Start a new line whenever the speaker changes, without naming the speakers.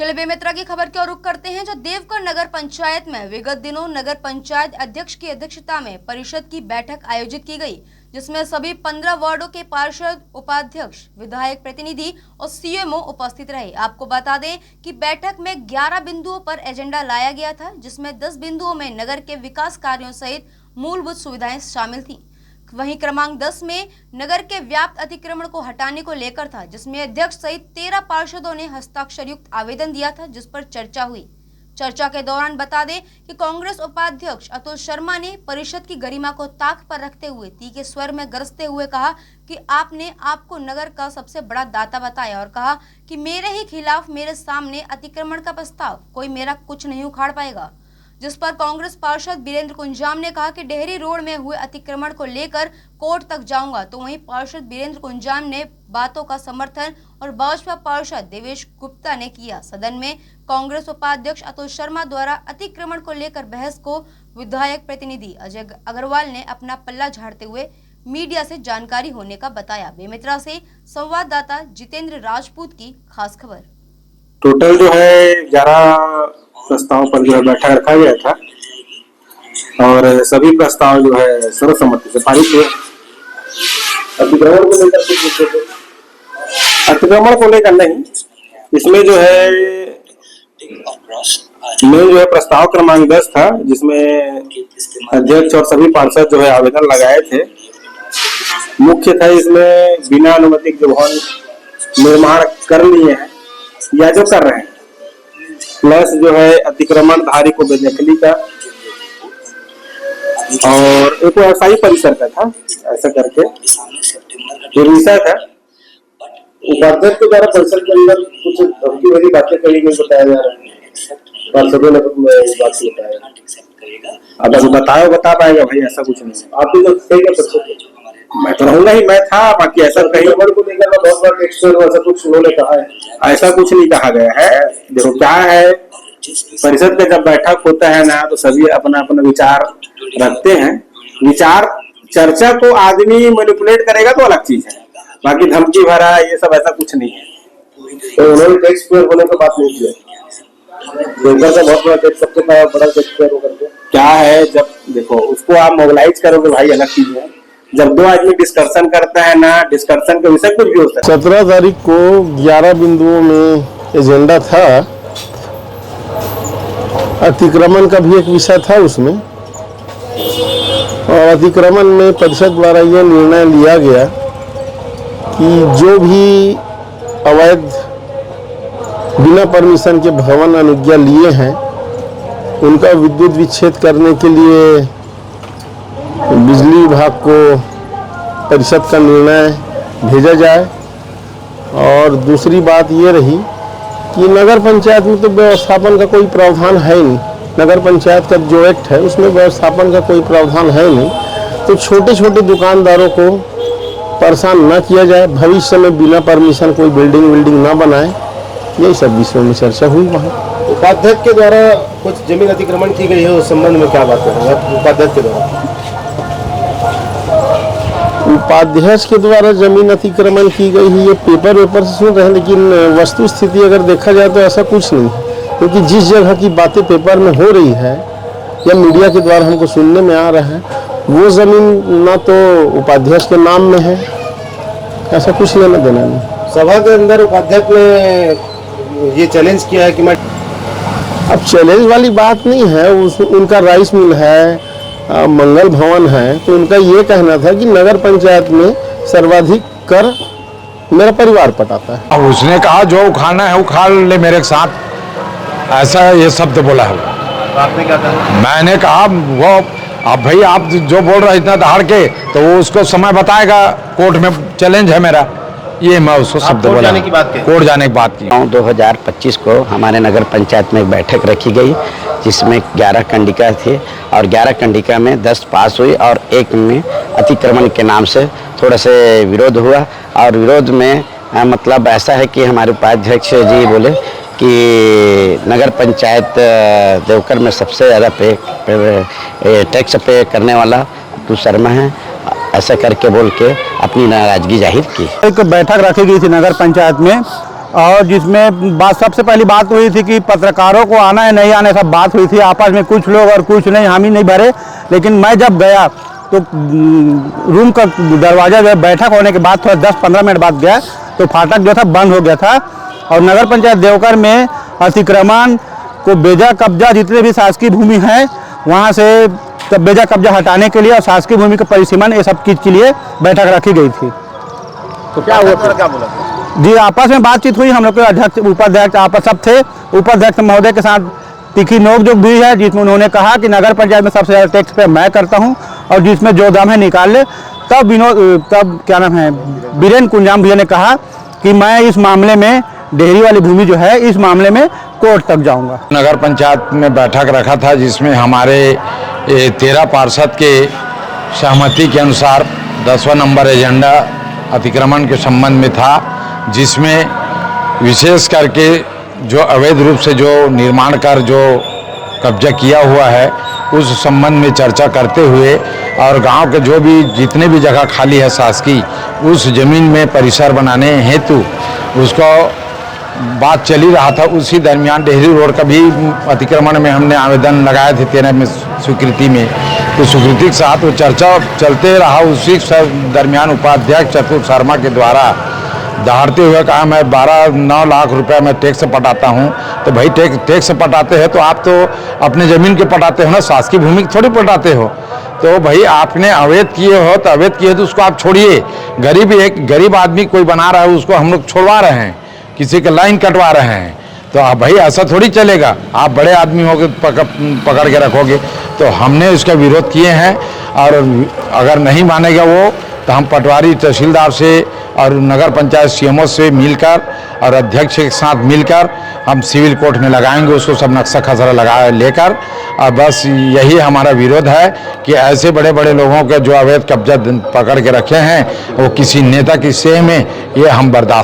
चले बेमेतरा की खबर की ओर रुख करते हैं, जो देवकर नगर पंचायत में विगत दिनों नगर पंचायत अध्यक्ष की अध्यक्षता में परिषद की बैठक आयोजित की गई, जिसमें सभी 15 वार्डों के पार्षद, उपाध्यक्ष, विधायक प्रतिनिधि और सीएमओ उपस्थित रहे। आपको बता दें कि बैठक में 11 बिंदुओं पर एजेंडा लाया गया था, जिसमें 10 बिंदुओं में नगर के विकास कार्यों सहित मूलभूत सुविधाएं शामिल थीं। वहीं क्रमांक 10 में नगर के व्याप्त अतिक्रमण को हटाने को लेकर था, जिसमें अध्यक्ष सहित 13 पार्षदों ने हस्ताक्षर युक्त आवेदन दिया था, जिस पर चर्चा हुई। चर्चा के दौरान बता दें कि कांग्रेस उपाध्यक्ष अतुल शर्मा ने परिषद की गरिमा को ताक पर रखते हुए तीखे स्वर में गरजते हुए कहा कि आपने आपको नगर का सबसे बड़ा दाता बताया और कहा कि मेरे ही खिलाफ मेरे सामने अतिक्रमण का प्रस्ताव, कोई मेरा कुछ नहीं उखाड़ पाएगा। जिस पर कांग्रेस पार्षद वीरेंद्र कुंजाम ने कहा कि डेहरी रोड में हुए अतिक्रमण को लेकर कोर्ट तक जाऊंगा। तो वहीं पार्षद वीरेंद्र कुंजाम ने बातों का समर्थन और भाजपा पार्षद देवेश गुप्ता ने किया। सदन में कांग्रेस उपाध्यक्ष अतुल शर्मा द्वारा अतिक्रमण को लेकर बहस को विधायक प्रतिनिधि अजय अग्रवाल ने अपना पल्ला झाड़ते हुए मीडिया से जानकारी होने का बताया। बेमेतरा से संवाददाता जितेंद्र राजपूत की खास खबर।
टोटल जो है 11 प्रस्ताव पर जो है बैठक रखा गया था और सभी प्रस्ताव जो है सर्वसम्मति से पारित हुए। अतिक्रमण को लेकर नहीं, इसमें जो है प्रस्ताव क्रमांक 10 था, जिसमें अध्यक्ष और सभी पार्षद जो है आवेदन लगाए थे। मुख्य था इसमें बिना अनुमति के भवन निर्माण कर लिए हैं या जो कर रहे हैं, प्लस जो है अतिक्रमण धारी को बेदखली का और एक व्यवसायी परिसर का था। ऐसा करके जो विषय था, उपाध्यक्ष के द्वारा परिसर के अंदर कुछ धमकी भरी बातें कही गई बताया जा रहा है। पार्षदों ने बात बताया, अब बता पाएगा भाई, ऐसा कुछ नहीं। आप भी तो थे क्या परिषद? मैं तो रहूंगा ही, मैं था, बाकी ऐसा कहीं को लेकर बहुत बार एक्सपर्ट ऐसा कुछ उन्होंने कहा है, ऐसा कुछ नहीं कहा गया है। देखो क्या है, परिषद का जब बैठक होता है ना, तो सभी अपना अपना विचार रखते हैं। विचार चर्चा को आदमी मैनिपुलेट करेगा तो अलग चीज है, बाकी धमकी भरा ये सब ऐसा कुछ नहीं है। तो उन्होंने टैक्स पेयर होने की बात नहीं किया, का बहुत बड़ा टैक्स, सबसे बड़ा टैक्स पेयर होकर के क्या है। जब देखो उसको आप मोबिलाइज करोगे भाई, अलग चीज है। जब दो आदमी डिस्कशन करता है ना, डिस्कशन का विषय कुछ भी हो सकता है।
17 तारीख को 11 बिंदुओं में एजेंडा था, अतिक्रमण का भी एक विषय था उसमें, और अतिक्रमण में परिषद द्वारा यह निर्णय लिया गया कि जो भी अवैध बिना परमिशन के भवन अनुज्ञा लिए हैं, उनका विद्युत विच्छेद करने के लिए बिजली विभाग को परिषद का निर्णय भेजा जाए। और दूसरी बात ये रही कि नगर पंचायत में तो व्यवस्थापन का कोई प्रावधान है नहीं। नगर पंचायत का जो एक्ट है उसमें व्यवस्थापन का कोई प्रावधान है नहीं, तो छोटे छोटे दुकानदारों को परेशान न किया जाए, भविष्य में बिना परमिशन कोई बिल्डिंग ना बनाए। यही सब विषयों में चर्चा हुई। वहाँ
उपाध्यक्ष के द्वारा कुछ जमीन अतिक्रमण की गई है, उस संबंध में क्या बात है उपाध्यक्ष के द्वारा?
उपाध्यक्ष के द्वारा जमीन अतिक्रमण की गई है, ये पेपर से सुन रहे हैं, लेकिन वस्तु स्थिति अगर देखा जाए तो ऐसा कुछ नहीं है। क्योंकि जिस जगह की बातें पेपर में हो रही है या मीडिया के द्वारा हमको सुनने में आ रहा है, वो जमीन ना तो उपाध्यक्ष के नाम में है, ऐसा कुछ लेना देना नहीं।
सभा के अंदर उपाध्यक्ष ने ये चैलेंज किया है कि मैं,
अब चैलेंज वाली बात नहीं है, उनका राइस मिल है, मंगल भवन है, तो उनका ये कहना था कि नगर पंचायत में सर्वाधिक कर मेरा परिवार पटाता है।
अब उसने कहा जो उखाड़ना है उखाड़ ले मेरे साथ, ऐसा ये शब्द बोला है।
आपने क्या कहा?
मैंने कहा वो अब भाई आप जो बोल रहे इतना दहाड़ के, तो वो उसको समय बताएगा, कोर्ट में चैलेंज है मेरा, ये मैं उसको शब्द बोला। कोर्ट जाने की बात की।
2025 को हमारे नगर पंचायत में एक बैठक रखी गई, जिसमें 11 कंडिका थे और 11 कंडिका में 10 पास हुई और एक में अतिक्रमण के नाम से थोड़ा से विरोध हुआ। और विरोध में मतलब ऐसा है कि हमारे उपाध्यक्ष जी बोले कि नगर पंचायत देवकर में सबसे ज़्यादा टैक्स पे करने वाला अतुल शर्मा है, ऐसा करके बोल के अपनी नाराजगी जाहिर की।
एक बैठक रखी गई थी नगर पंचायत में और जिसमें सबसे पहली बात हुई थी कि पत्रकारों को आना है नहीं आना, सब बात हुई थी आपस में, कुछ लोग और कुछ नहीं, हम ही नहीं भरे। लेकिन मैं जब गया तो रूम का दरवाज़ा जो है बैठक होने के बाद थोड़ा 10-15 मिनट बाद गया तो फाटक जो था बंद हो गया था। और नगर पंचायत देवकर में अतिक्रमण को बेजा कब्जा जितने भी शासकीय भूमि है वहाँ से तब बेजा कब्जा हटाने के लिए और शासकीय भूमि का परिसीमन ये सब चीज़ के लिए बैठक रखी गई थी।
तो क्या हुआ, क्या बोला?
जी आपस में बातचीत हुई, हम लोग के अध्यक्ष उपाध्यक्ष आपस सब थे, उपाध्यक्ष महोदय के साथ तीखी नोकझोंक हुई है, जिसमें उन्होंने कहा कि नगर पंचायत में सबसे ज़्यादा टैक्स पे मैं करता हूं और जिसमें जो दाम है निकाल ले। तब क्या नाम है बीरेन कुंजाम भैया ने कहा कि मैं इस मामले में डेहरी वाली भूमि जो है इस मामले में कोर्ट तक जाऊंगा।
नगर पंचायत में बैठक रखा था जिसमें हमारे 13 पार्षद के सहमति के अनुसार 10वां नंबर एजेंडा अतिक्रमण के संबंध में था, जिसमें विशेष करके जो अवैध रूप से जो निर्माण कर जो कब्जा किया हुआ है उस संबंध में चर्चा करते हुए और गांव के जो भी जितने भी जगह खाली है शासकीय उस जमीन में परिसर बनाने हेतु उसको बात चली रहा था। उसी दरमियान डेहरी रोड का भी अतिक्रमण में हमने आवेदन लगाए थे 13 में स्वीकृति में, तो स्वीकृति के साथ वो चर्चा चलते रहा। उसी दरमियान उपाध्यक्ष चतुर शर्मा के द्वारा दहाड़ते हुए कहा मैं 9 लाख रुपए मैं टैक्स पटाता हूं। तो भाई टैक्स पटाते हैं तो आप तो अपने ज़मीन के पटाते हो ना, शासकीय भूमि थोड़ी पटाते हो। तो भाई आपने अवैध किए हो तो अवैध किए तो उसको आप छोड़िए। एक गरीब आदमी कोई बना रहा है उसको हम लोग छोड़वा रहे हैं, किसी का लाइन कटवा रहे हैं, तो आप भाई ऐसा थोड़ी चलेगा। आप बड़े आदमी होगे पकड़ के रखोगे। तो हमने उसका विरोध किए हैं और अगर नहीं मानेगा वो तो हम पटवारी तहसीलदार से और नगर पंचायत सीएमओ से मिलकर और अध्यक्ष के साथ मिलकर हम सिविल कोर्ट में लगाएंगे उसको, सब नक्शा खसरा लगा लेकर। और बस यही हमारा विरोध है कि ऐसे बड़े बड़े लोगों के जो अवैध कब्जा पकड़ के रखे हैं वो किसी नेता की सेह में ये हम बर्दाश्त